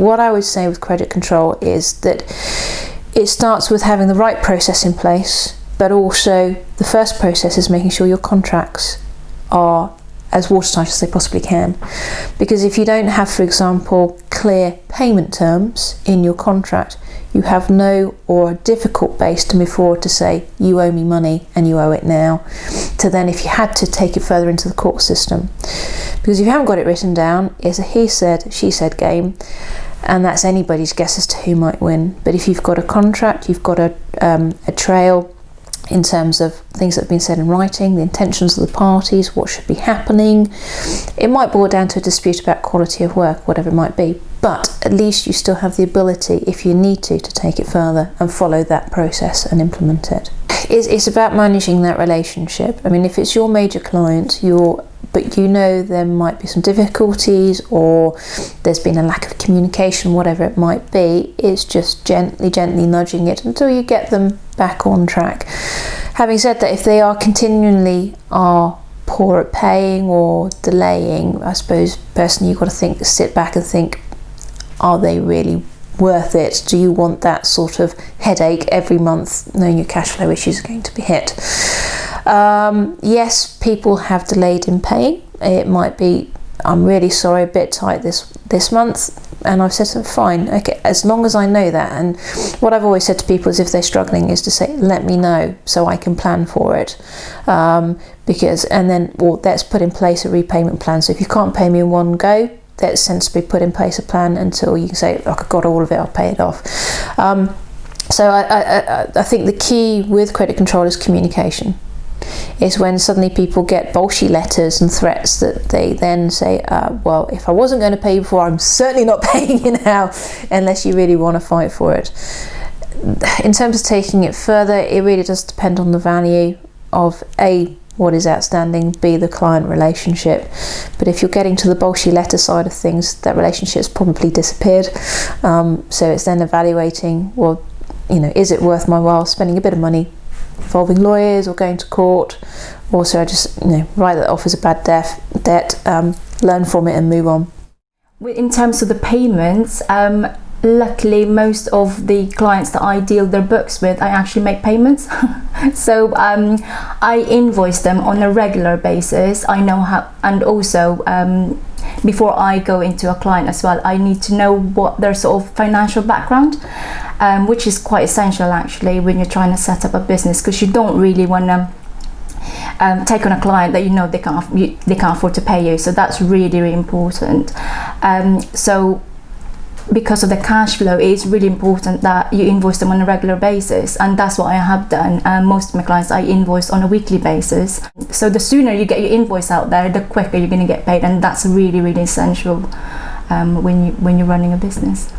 what I would say with credit control is that it starts with having the right process in place, but also the first process is making sure your contracts are as watertight as they possibly can. Because if you don't have, for example, clear payment terms in your contract, you have no or a difficult base to move forward to say you owe me money and you owe it now, to then if you had to take it further into the court system. Because if you haven't got it written down, it's a he said, she said game, and that's anybody's guess as to who might win. But if you've got a contract, you've got a trail in terms of things that have been said in writing, the intentions of the parties, what should be happening. It might boil down to a dispute about quality of work, whatever it might be, but at least you still have the ability, if you need to take it further and follow that process and implement it. It's about managing that relationship. I mean, if it's your major client, but you know there might be some difficulties or there's been a lack of communication, whatever it might be, it's just gently nudging it until you get them back on track. Having said that, if they are continually poor at paying or delaying, I suppose personally you've got to sit back and think, are they really worth it? Do you want that sort of headache every month knowing your cash flow issues are going to be hit? Yes, people have delayed in paying. It might be, I'm really sorry, a bit tight this month, and I've said to them, fine, okay, as long as I know that. And what I've always said to people is if they're struggling is to say, let me know so I can plan for it, let's put in place a repayment plan. So if you can't pay me in one go, let's sensibly put in place a plan until you can say, look, I've got all of it, I'll pay it off. So I think the key with credit control is communication. Is when suddenly people get bolshy letters and threats that they then say, well, if I wasn't going to pay you before, I'm certainly not paying you now, unless you really want to fight for it. In terms of taking it further, it really does depend on the value of A, what is outstanding, B, the client relationship. But if you're getting to the bolshy letter side of things, that relationship's probably disappeared. So it's then evaluating, well, is it worth my while spending a bit of money involving lawyers or going to court, or so I just write that off as a bad debt, learn from it and move on. In terms of the payments, luckily most of the clients that I deal their books with, I actually make payments. So I invoice them on a regular basis. I know how, and also before I go into a client as well, I need to know what their sort of financial background, which is quite essential actually when you're trying to set up a business, because you don't really want to take on a client that they can't afford to pay you. So that's really, really important. So because of the cash flow, it's really important that you invoice them on a regular basis, and that's what I have done. Most of my clients I invoice on a weekly basis. So the sooner you get your invoice out there, the quicker you're going to get paid, and that's really, really essential when you're running a business.